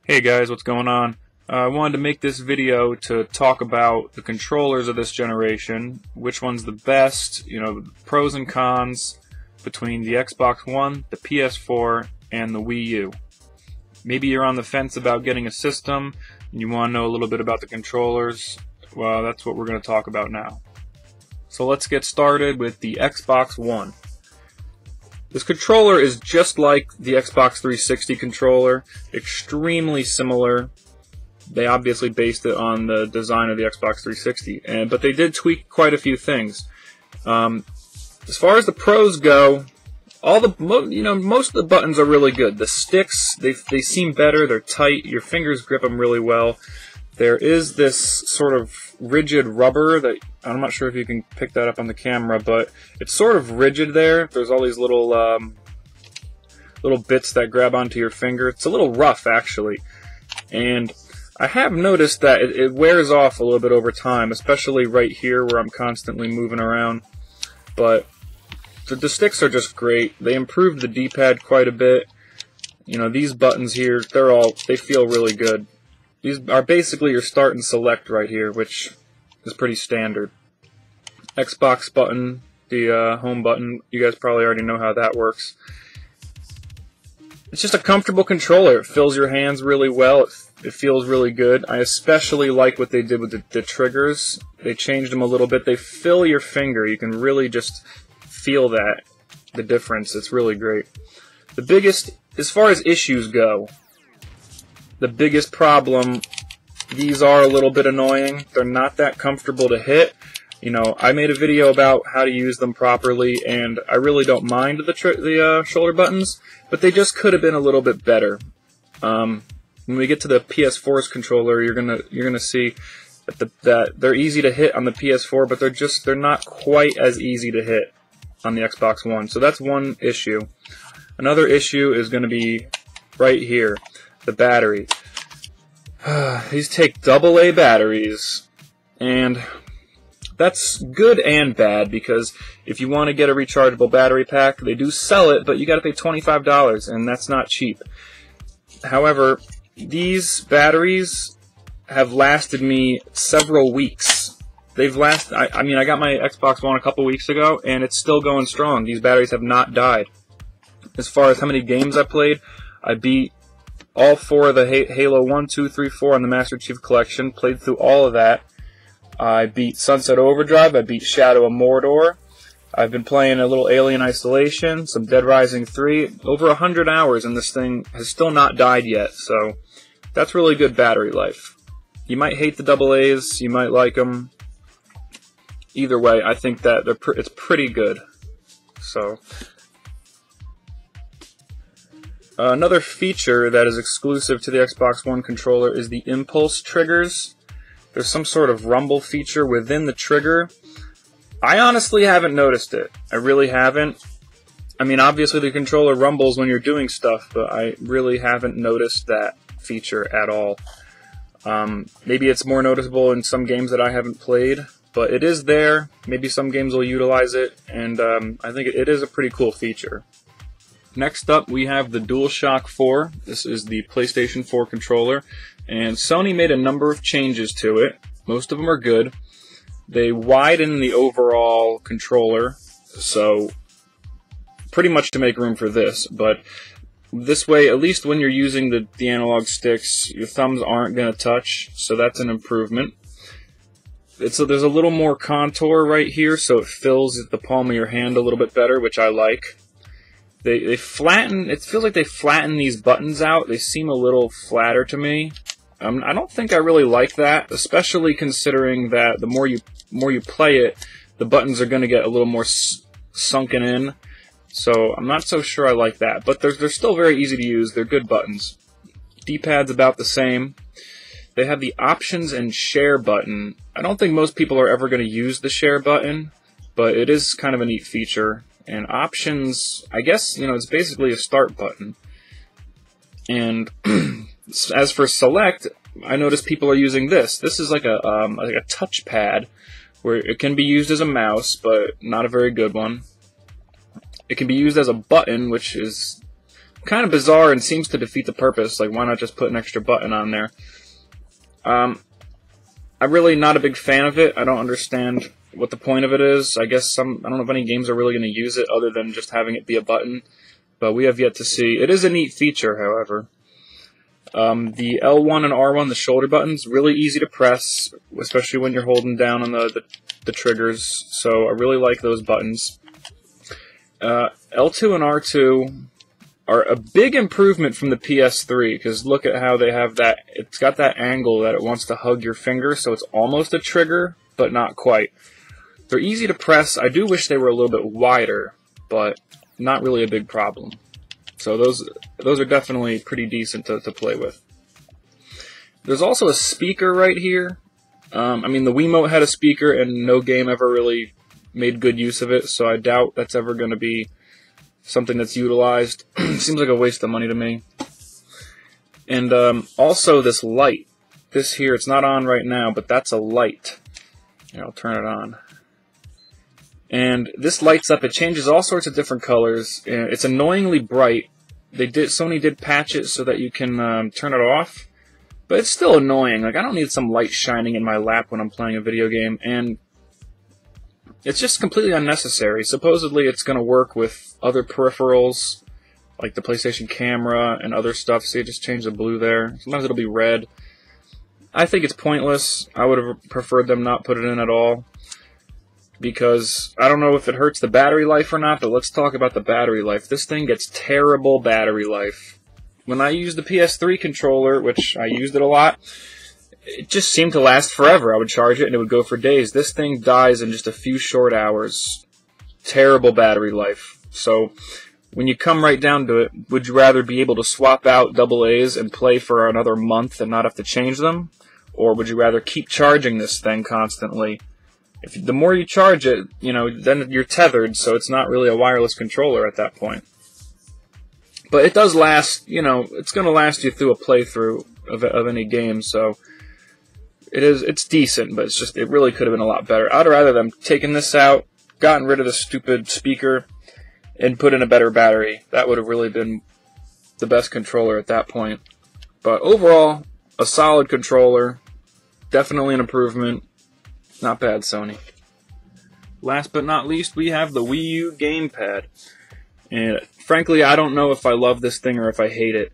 Hey guys, what's going on? I wanted to make this video to talk about the controllers of this generation, which one's the best, the pros and cons between the Xbox One, the PS4, and the Wii U. Maybe you're on the fence about getting a system, and you want to know a little bit about the controllers. Well, that's what we're going to talk about now. So let's get started with the Xbox One. This controller is just like the Xbox 360 controller, extremely similar. They obviously based it on the design of the Xbox 360, but they did tweak quite a few things. As far as the pros go, most of the buttons are really good. The sticks, they seem better. They're tight. Your fingers grip them really well. There is this sort of rigid rubber that I'm not sure if you can pick that up on the camera, but it's sort of rigid there. There's all these little bits that grab onto your finger. It's a little rough, actually, and I have noticed that it wears off a little bit over time, especially right here where I'm constantly moving around. But the sticks are just great. They improved the D-pad quite a bit. These buttons here, they feel really good. These are basically your start and select right here, which is pretty standard. Xbox button, the home button, you guys probably already know how that works. It's just a comfortable controller. It fills your hands really well. It feels really good. I especially like what they did with the triggers. They changed them a little bit. They fill your finger. You can really just feel the difference. It's really great. The biggest, as far as issues go, the biggest problem, these are a little bit annoying. They're not that comfortable to hit. I made a video about how to use them properly, and I really don't mind the shoulder buttons, but they just could have been a little bit better. When we get to the PS4's controller, you're gonna see that they're easy to hit on the PS4, but they're not quite as easy to hit on the Xbox One. So that's one issue. Another issue is going to be right here. The battery. These take AA batteries, and that's good and bad, because if you want to get a rechargeable battery pack, they do sell it, but you got to pay $25, and that's not cheap. However, these batteries have lasted me several weeks. They've lasted. I got my Xbox One a couple weeks ago, and it's still going strong. These batteries have not died. As far as how many games I played, I beat all 4 of the Halo 1, 2, 3, 4 on the Master Chief Collection, played through all of that. I beat Sunset Overdrive, I beat Shadow of Mordor, I've been playing a little Alien Isolation, some Dead Rising 3, over 100 hours, and this thing has still not died yet, so that's really good battery life. You might hate the AA's, you might like them. Either way, I think that it's pretty good. So another feature that is exclusive to the Xbox One controller is the impulse triggers. There's some sort of rumble feature within the trigger. I honestly haven't noticed it. I really haven't. Obviously the controller rumbles when you're doing stuff, but I really haven't noticed that feature at all. Maybe it's more noticeable in some games that I haven't played, but it is there. Maybe some games will utilize it, and I think it is a pretty cool feature. Next up, we have the DualShock 4. This is the PlayStation 4 controller, and Sony made a number of changes to it. Most of them are good. They widened the overall controller, so pretty much to make room for this, but this way, at least when you're using the analog sticks, your thumbs aren't going to touch, so that's an improvement. There's a little more contour right here, so it fills the palm of your hand a little bit better, which I like. They flatten. It feels like they flatten these buttons out. They seem a little flatter to me. I don't think I really like that, especially considering that the more you play it, the buttons are going to get a little more sunken in. So I'm not so sure I like that. But they're still very easy to use. They're good buttons. D-pad's about the same. They have the options and share button. I don't think most people are ever going to use the share button, but it is kind of a neat feature. And options, I guess, it's basically a start button. And as for select, I notice people are using this. This is like a touchpad, where it can be used as a mouse, but not a very good one. It can be used as a button, which is kind of bizarre and seems to defeat the purpose. Like, why not just put an extra button on there? I'm really not a big fan of it. I don't understand what the point of it is. I guess I don't know if any games are really going to use it other than just having it be a button, but we have yet to see. It is a neat feature, however. The L1 and R1, the shoulder buttons, really easy to press, especially when you're holding down on the triggers, so I really like those buttons. L2 and R2 are a big improvement from the PS3, because look at how they have that. It's got that angle that it wants to hug your finger, so it's almost a trigger, but not quite. They're easy to press. I do wish they were a little bit wider, but not really a big problem. So those are definitely pretty decent to play with. There's also a speaker right here. I mean, the Wiimote had a speaker, and no game ever really made good use of it, so I doubt that's ever going to be something that's utilized. Seems like a waste of money to me. And also this light. This here, it's not on right now, but that's a light. Here, I'll turn it on. And this lights up. It changes all sorts of different colors. It's annoyingly bright. Sony did patch it so that you can turn it off, but it's still annoying. Like, I don't need some light shining in my lap when I'm playing a video game, and it's just completely unnecessary. Supposedly it's going to work with other peripherals, like the PlayStation camera and other stuff. See, it just changed the blue there. Sometimes it'll be red. I think it's pointless. I would have preferred them not put it in at all, because I don't know if it hurts the battery life or not, but let's talk about the battery life. This thing gets terrible battery life. When I used the PS3 controller, which I used it a lot, it just seemed to last forever. I would charge it and it would go for days. This thing dies in just a few short hours. Terrible battery life. So when you come right down to it, would you rather be able to swap out AA's and play for another month and not have to change them? Or would you rather keep charging this thing constantly? The more you charge it, then you're tethered, so it's not really a wireless controller at that point. But it does last, it's going to last you through a playthrough of any game, so it's decent, but it really could have been a lot better. I'd rather them taken this out, gotten rid of the stupid speaker, and put in a better battery. That would have really been the best controller at that point. But overall, a solid controller, definitely an improvement. Not bad, Sony. Last but not least, we have the Wii U gamepad. And frankly, I don't know if I love this thing or if I hate it.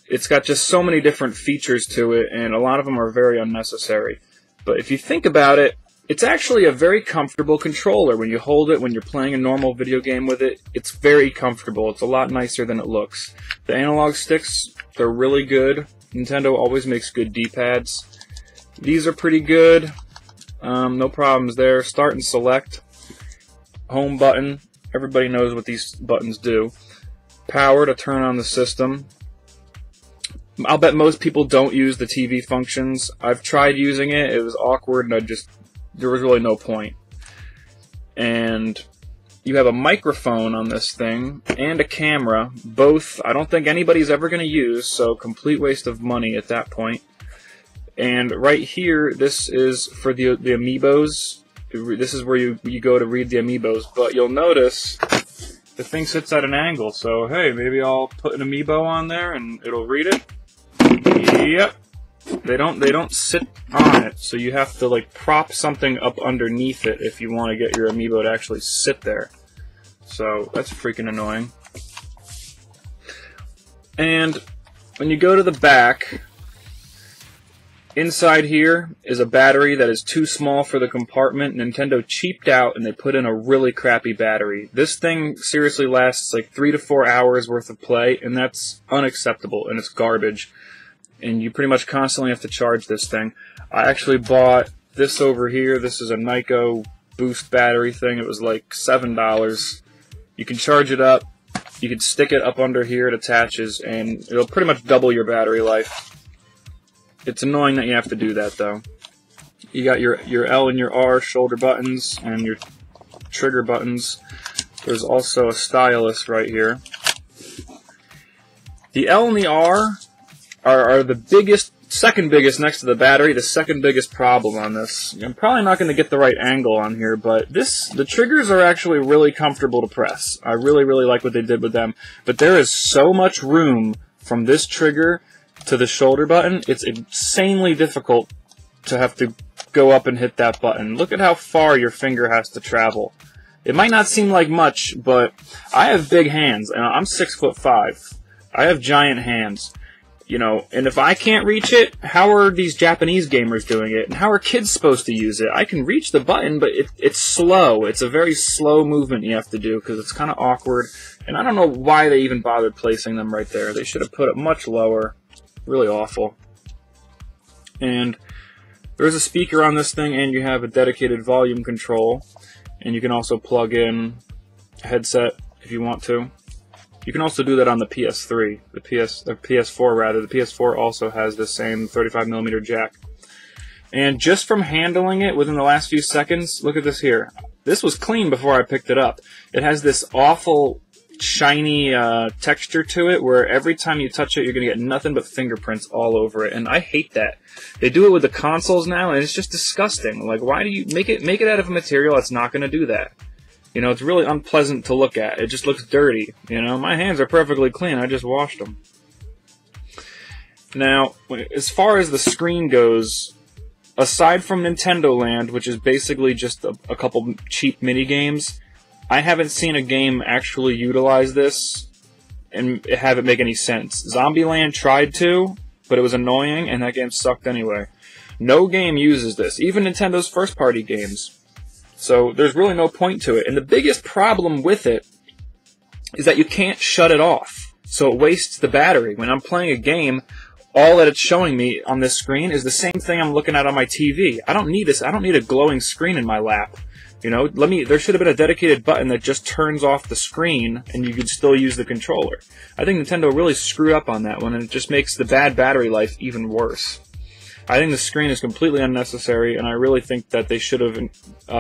It's got just so many different features to it, and a lot of them are very unnecessary. But if you think about it, it's actually a very comfortable controller. When you hold it, when you're playing a normal video game with it, it's very comfortable. It's a lot nicer than it looks. The analog sticks, they're really good. Nintendo always makes good D-pads. These are pretty good. No problems there. Start and select. Home button. Everybody knows what these buttons do. Power to turn on the system. I'll bet most people don't use the TV functions. I've tried using it. It was awkward, and there was really no point. And you have a microphone on this thing and a camera. Both I don't think anybody's ever going to use, so complete waste of money at that point. And right here, this is for the amiibos. This is where you go to read the amiibos. But you'll notice the thing sits at an angle. So hey, maybe I'll put an amiibo on there and it'll read it. Yep. They don't sit on it, so you have to like prop something up underneath it if you want to get your amiibo to actually sit there. So that's freaking annoying. And when you go to the back, inside here is a battery that is too small for the compartment. Nintendo cheaped out and they put in a really crappy battery. This thing seriously lasts like 3 to 4 hours worth of play, and that's unacceptable, and it's garbage. And you pretty much constantly have to charge this thing. I actually bought this over here. This is a Nyko Boost battery thing. It was like $7. You can charge it up. You can stick it up under here. It attaches, and it'll pretty much double your battery life. It's annoying that you have to do that, though. You got your L and your R shoulder buttons and your trigger buttons. There's also a stylus right here. The L and the R are the biggest, second biggest next to the battery, the second biggest problem on this. I'm probably not going to get the right angle on here, but the triggers are actually really comfortable to press. I really, really like what they did with them. But there is so much room from this trigger to the shoulder button, it's insanely difficult to have to go up and hit that button. Look at how far your finger has to travel. It might not seem like much, but I have big hands, and I'm 6'5". I have giant hands. You know, and if I can't reach it, how are these Japanese gamers doing it? And how are kids supposed to use it? I can reach the button, but it's slow. It's a very slow movement you have to do because it's kind of awkward. And I don't know why they even bothered placing them right there. They should have put it much lower. Really awful. And there's a speaker on this thing, and you have a dedicated volume control. And you can also plug in a headset if you want to. You can also do that on the PS3, the PS4 rather. The PS4 also has the same 35mm jack. And just from handling it within the last few seconds, look at this here. This was clean before I picked it up. It has this awful shiny texture to it where every time you touch it, you're going to get nothing but fingerprints all over it. And I hate that. They do it with the consoles now, and it's just disgusting. Like, why do you make it out of a material that's not going to do that? You know, it's really unpleasant to look at. It just looks dirty. You know, my hands are perfectly clean. I just washed them. Now, as far as the screen goes, aside from Nintendo Land, which is basically just a couple cheap mini games, I haven't seen a game actually utilize this and have it make any sense. Zombieland tried to, but it was annoying, and that game sucked anyway. No game uses this, even Nintendo's first-party games. So there's really no point to it. And the biggest problem with it is that you can't shut it off. So it wastes the battery. When I'm playing a game, all that it's showing me on this screen is the same thing I'm looking at on my TV. I don't need this. I don't need a glowing screen in my lap. You know, there should have been a dedicated button that just turns off the screen and you could still use the controller. I think Nintendo really screwed up on that one, and it just makes the bad battery life even worse. I think the screen is completely unnecessary, and I really think that they should have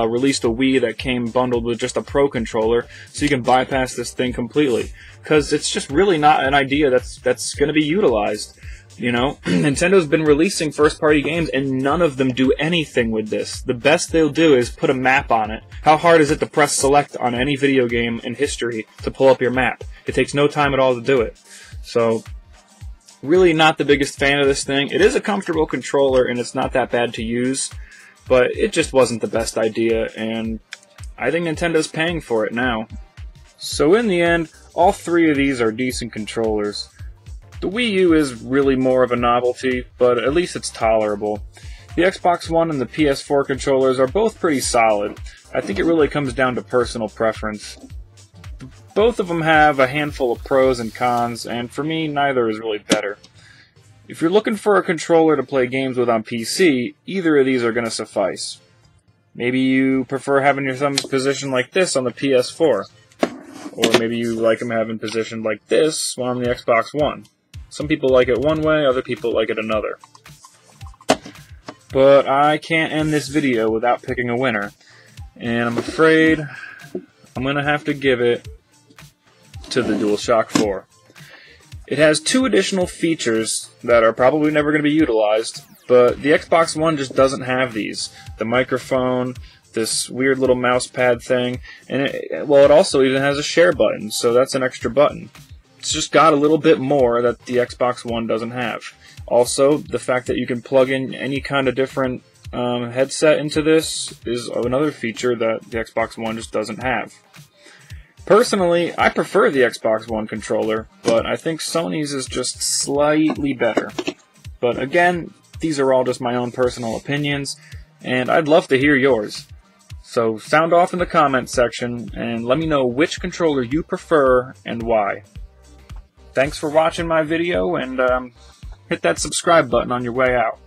released a Wii that came bundled with just a Pro controller so you can bypass this thing completely. Because it's just really not an idea that's going to be utilized. You know, Nintendo's been releasing first-party games, and none of them do anything with this. The best they'll do is put a map on it. How hard is it to press select on any video game in history to pull up your map? It takes no time at all to do it. So, really not the biggest fan of this thing. It is a comfortable controller, and it's not that bad to use, but it just wasn't the best idea, and I think Nintendo's paying for it now. So in the end, all three of these are decent controllers. The Wii U is really more of a novelty, but at least it's tolerable. The Xbox One and the PS4 controllers are both pretty solid. I think it really comes down to personal preference. Both of them have a handful of pros and cons, and for me, neither is really better. If you're looking for a controller to play games with on PC, either of these are going to suffice. Maybe you prefer having your thumbs positioned like this on the PS4, or maybe you like them having positioned like this on the Xbox One. Some people like it one way, other people like it another. But I can't end this video without picking a winner, and I'm afraid I'm going to have to give it to the DualShock 4. It has two additional features that are probably never going to be utilized, but the Xbox One just doesn't have these. The microphone, this weird little mouse pad thing, and it also even has a share button, so that's an extra button. It's just got a little bit more that the Xbox One doesn't have. Also, the fact that you can plug in any kind of different headset into this is another feature that the Xbox One just doesn't have. Personally, I prefer the Xbox One controller, but I think Sony's is just slightly better. But again, these are all just my own personal opinions, and I'd love to hear yours. So sound off in the comments section, and let me know which controller you prefer and why. Thanks for watching my video, and hit that subscribe button on your way out.